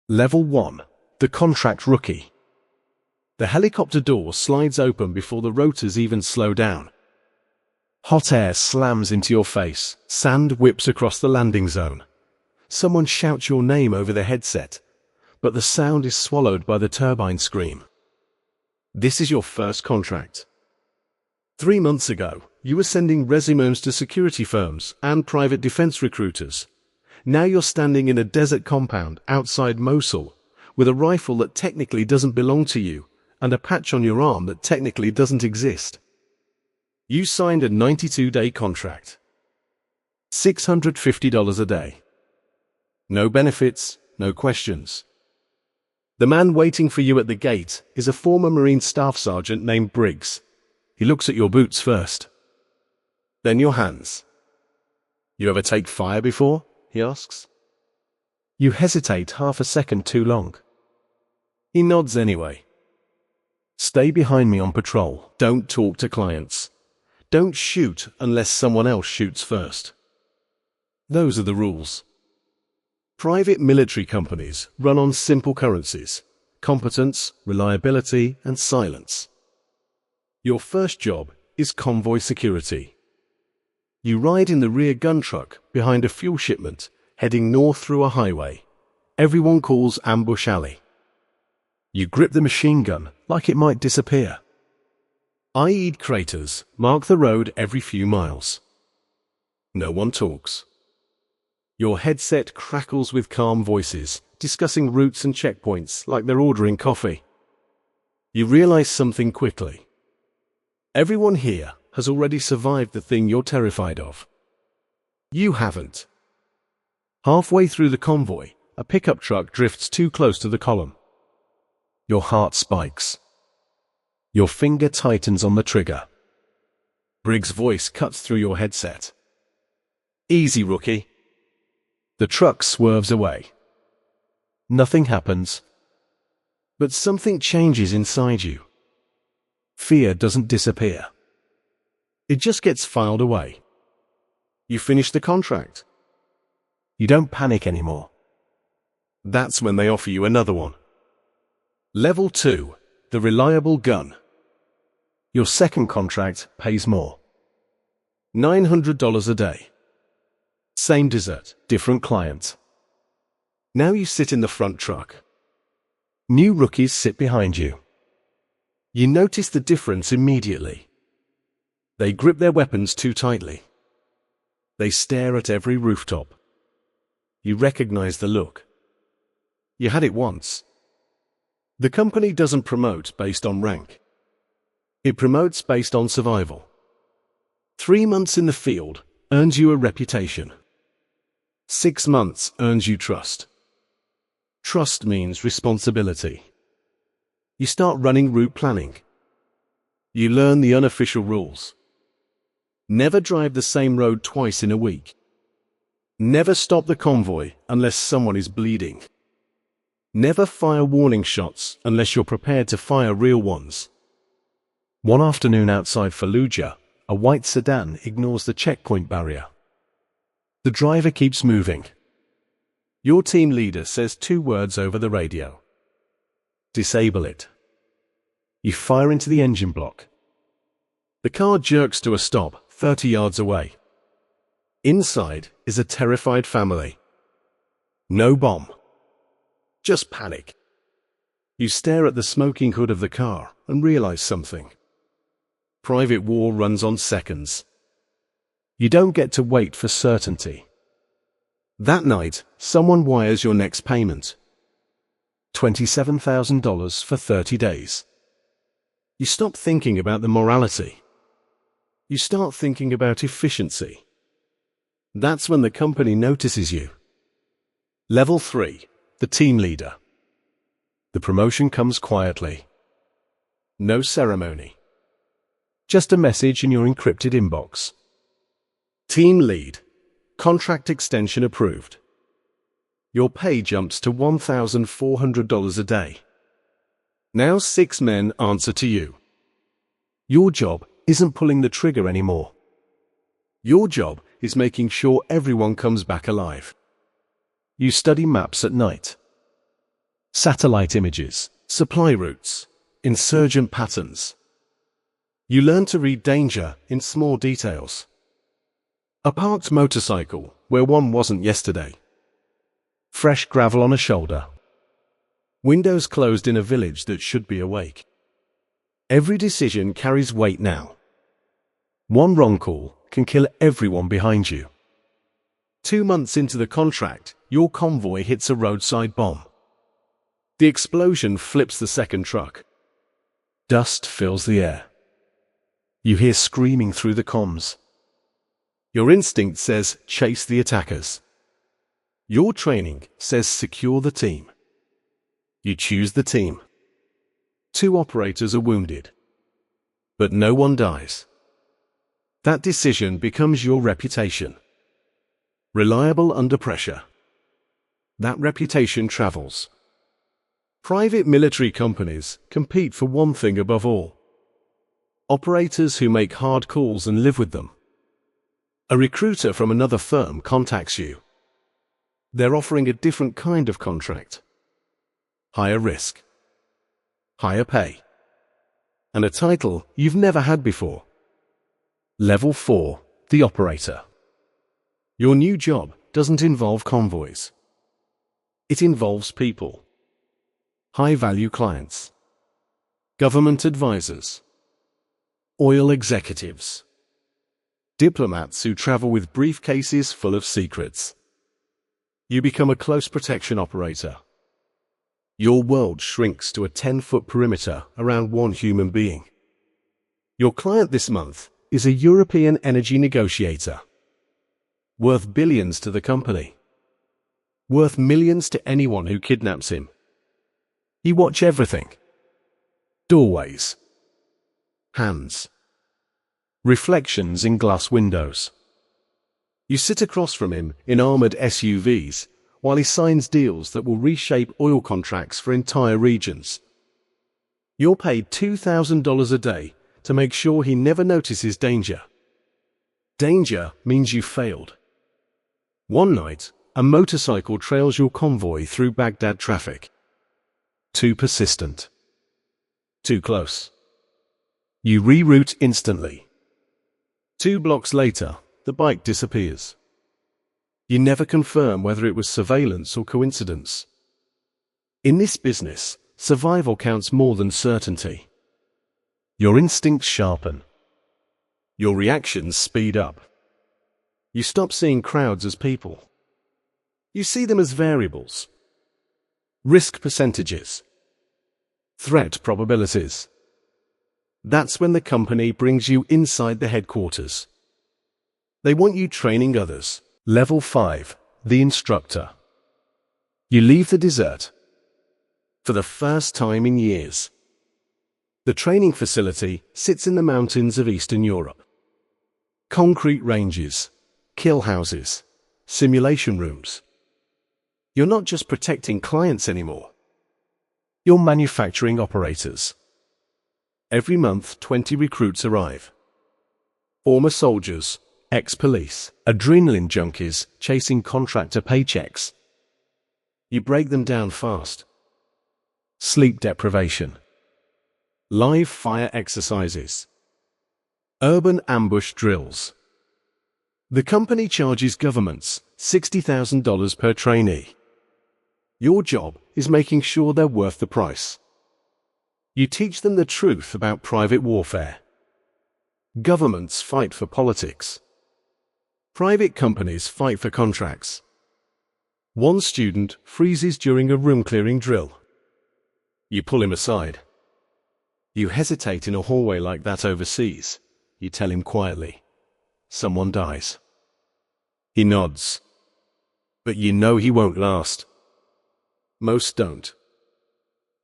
Level 1. The Contract Rookie. The helicopter door slides open before the rotors even slow down. Hot air slams into your face, sand whips across the landing zone. Someone shouts your name over the headset, but the sound is swallowed by the turbine scream. This is your first contract. 3 months ago, you were sending resumes to security firms and private defense recruiters. Now you're standing in a desert compound outside Mosul, with a rifle that technically doesn't belong to you, and a patch on your arm that technically doesn't exist. You signed a 92-day contract. $650 a day. No benefits, no questions. The man waiting for you at the gate is a former Marine Staff Sergeant named Briggs. He looks at your boots first. Then your hands. You ever take fire before? He asks. You hesitate half a second too long. He nods anyway. Stay behind me on patrol. Don't talk to clients. Don't shoot unless someone else shoots first. Those are the rules. Private military companies run on simple currencies: competence, reliability, and silence. Your first job is convoy security. You ride in the rear gun truck behind a fuel shipment heading north through a highway. Everyone calls Ambush Alley. You grip the machine gun like it might disappear. IED craters mark the road every few miles. No one talks. Your headset crackles with calm voices, discussing routes and checkpoints like they're ordering coffee. You realize something quickly. Everyone here has already survived the thing you're terrified of. You haven't. Halfway through the convoy, a pickup truck drifts too close to the column. Your heart spikes. Your finger tightens on the trigger. Briggs' voice cuts through your headset. Easy, rookie. The truck swerves away. Nothing happens. But something changes inside you. Fear doesn't disappear. It just gets filed away. You finish the contract. You don't panic anymore. That's when they offer you another one. Level 2. The Reliable Gun. Your second contract pays more. $900 a day. Same desert, different client. Now you sit in the front truck. New rookies sit behind you. You notice the difference immediately. They grip their weapons too tightly. They stare at every rooftop. You recognize the look. You had it once. The company doesn't promote based on rank. It promotes based on survival. 3 months in the field earns you a reputation. 6 months earns you trust. Trust means responsibility. You start running route planning. You learn the unofficial rules. Never drive the same road twice in a week. Never stop the convoy unless someone is bleeding. Never fire warning shots unless you're prepared to fire real ones. One afternoon outside Fallujah, a white sedan ignores the checkpoint barrier. The driver keeps moving. Your team leader says 2 words over the radio. Disable it. You fire into the engine block. The car jerks to a stop 30 yards away. Inside is a terrified family. No bomb. Just panic. You stare at the smoking hood of the car and realize something. Private war runs on seconds. You don't get to wait for certainty. That night, someone wires your next payment. $27,000 for 30 days. You stop thinking about the morality. You start thinking about efficiency. That's when the company notices you. Level 3. The Team Leader. The promotion comes quietly. No ceremony. Just a message in your encrypted inbox. Team Lead. Contract extension approved. Your pay jumps to $1,400 a day. Now 6 men answer to you. Your job isn't pulling the trigger anymore. Your job is making sure everyone comes back alive. You study maps at night. satellite images, supply routes, insurgent patterns. You learn to read danger in small details. A parked motorcycle where one wasn't yesterday. Fresh gravel on a shoulder. Windows closed in a village that should be awake. Every decision carries weight now. One wrong call can kill everyone behind you. 2 months into the contract, your convoy hits a roadside bomb. The explosion flips the second truck. Dust fills the air. You hear screaming through the comms. Your instinct says chase the attackers. Your training says secure the team. You choose the team. 2 operators are wounded, but no one dies. That decision becomes your reputation. Reliable under pressure. That reputation travels. Private military companies compete for one thing above all: operators who make hard calls and live with them. A recruiter from another firm contacts you. They're offering a different kind of contract. Higher risk, higher pay, and a title you've never had before. Level 4, the operator. Your new job doesn't involve convoys. It involves people. High-value clients. Government advisors. Oil executives. Diplomats who travel with briefcases full of secrets. You become a close protection operator. Your world shrinks to a 10-foot perimeter around one human being. Your client this month is a European energy negotiator. Worth billions to the company. Worth millions to anyone who kidnaps him. You watch everything. Doorways. Hands. Reflections in glass windows. You sit across from him in armored SUVs while he signs deals that will reshape oil contracts for entire regions. You're paid $2,000 a day to make sure he never notices danger. Danger means you failed. One night, a motorcycle trails your convoy through Baghdad traffic. Too persistent. Too close. You reroute instantly. 2 blocks later, the bike disappears. You never confirm whether it was surveillance or coincidence. In this business, survival counts more than certainty. Your instincts sharpen. Your reactions speed up. You stop seeing crowds as people. You see them as variables. Risk percentages. Threat probabilities. That's when the company brings you inside the headquarters. They want you training others. Level 5, the instructor. You leave the desert. For the first time in years. The training facility sits in the mountains of Eastern Europe. Concrete ranges, kill houses, simulation rooms. You're not just protecting clients anymore. You're manufacturing operators. Every month, 20 recruits arrive. Former soldiers, ex-police, adrenaline junkies chasing contractor paychecks. You break them down fast. Sleep deprivation. Live fire exercises. Urban ambush drills. The company charges governments $60,000 per trainee. Your job is making sure they're worth the price. You teach them the truth about private warfare. Governments fight for politics. Private companies fight for contracts. One student freezes during a room-clearing drill. You pull him aside. You hesitate in a hallway like that overseas. You tell him quietly, someone dies. He nods. But you know he won't last. Most don't.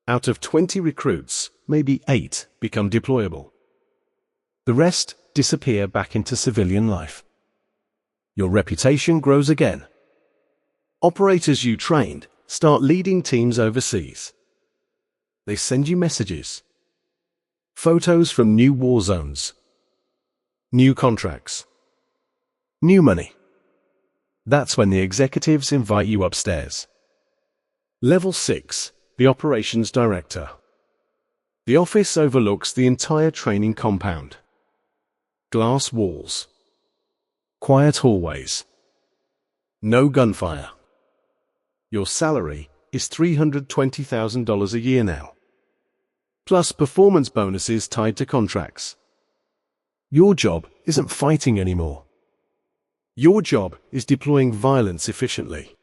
Out of 20 recruits, maybe 8 become deployable. The rest disappear back into civilian life. Your reputation grows again. Operators you trained start leading teams overseas. They send you messages. Photos from new war zones. New contracts. New money. That's when the executives invite you upstairs. Level 6, the operations director. The office overlooks the entire training compound. Glass walls. Quiet hallways. No gunfire. Your salary is $320,000 a year now, plus performance bonuses tied to contracts. Your job isn't fighting anymore. Your job is deploying violence efficiently.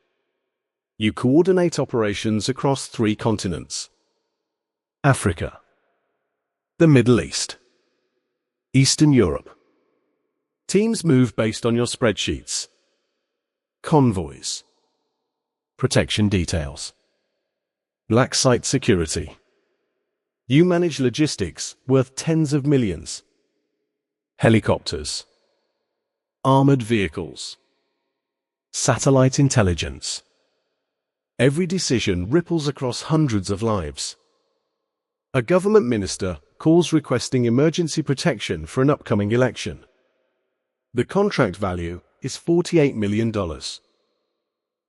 You coordinate operations across 3 continents: Africa, the Middle East, Eastern Europe. Teams move based on your spreadsheets. Convoys. Protection details. Black site security. You manage logistics worth tens of millions. Helicopters. Armored vehicles. Satellite intelligence. Every decision ripples across hundreds of lives. A government minister calls requesting emergency protection for an upcoming election. The contract value is $48 million.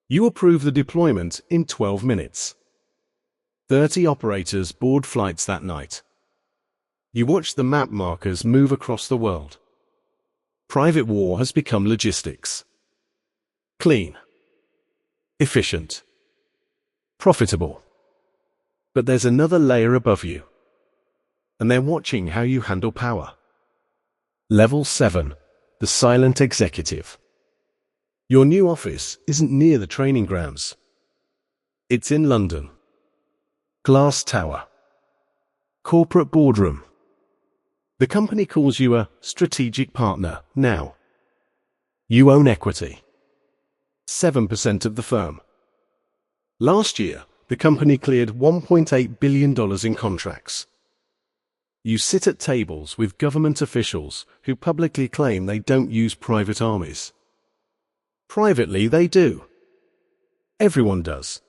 You approve the deployment in 12 minutes. 30 operators board flights that night. You watch the map markers move across the world. Private war has become logistics. Clean. Efficient. Profitable. But there's another layer above you. And they're watching how you handle power. Level 7. The silent executive. Your new office isn't near the training grounds. It's in London. Glass tower. Corporate boardroom. The company calls you a strategic partner now. You own equity. 7% of the firm. Last year, the company cleared $1.8 billion in contracts. You sit at tables with government officials who publicly claim they don't use private armies. Privately, they do. Everyone does.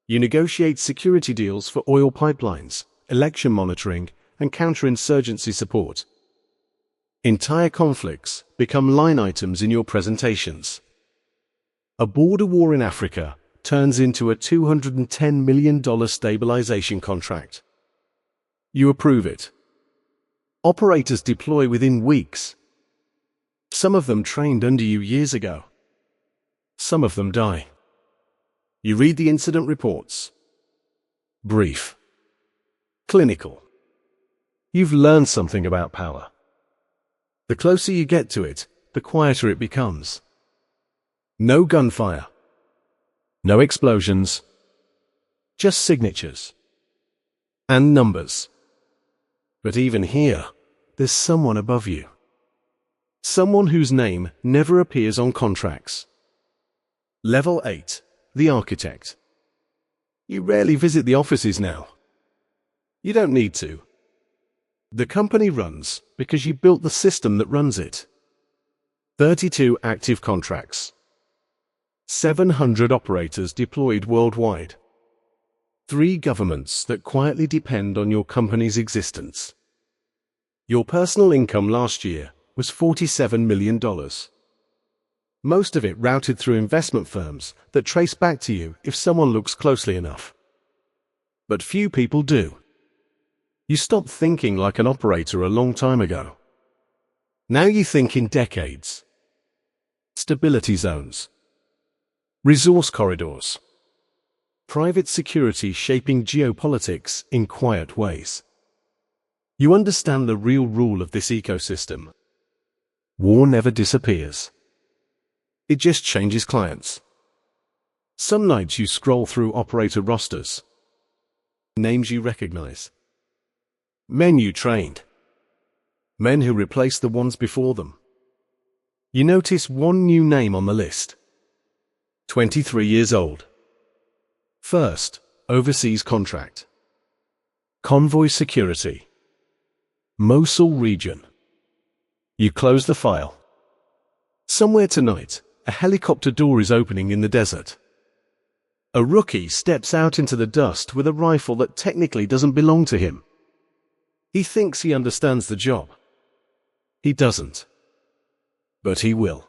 You negotiate security deals for oil pipelines, election monitoring, and counterinsurgency support. Entire conflicts become line items in your presentations. A border war in Africa turns into a $210 million stabilization contract. You approve it. Operators deploy within weeks. Some of them trained under you years ago. Some of them die. You read the incident reports. Brief. Clinical. You've learned something about power. The closer you get to it, the quieter it becomes. No gunfire. No explosions. Just signatures. And numbers. But even here, there's someone above you. Someone whose name never appears on contracts. Level 8. The architect. You rarely visit the offices now. You don't need to. The company runs because you built the system that runs it. 32 active contracts. 700 operators deployed worldwide. 3 governments that quietly depend on your company's existence. Your personal income last year was $47 million. Most of it routed through investment firms that trace back to you if someone looks closely enough. But few people do. You stopped thinking like an operator a long time ago. Now you think in decades. Stability zones. Resource corridors. Private security shaping geopolitics in quiet ways. You understand the real rule of this ecosystem. War never disappears. It just changes clients. Some nights you scroll through operator rosters. Names you recognize. Men you trained. Men who replaced the ones before them. You notice one new name on the list. 23 years old. First, overseas contract. Convoy security. Mosul region. You close the file. Somewhere tonight, a helicopter door is opening in the desert. A rookie steps out into the dust with a rifle that technically doesn't belong to him. He thinks he understands the job. He doesn't. But he will.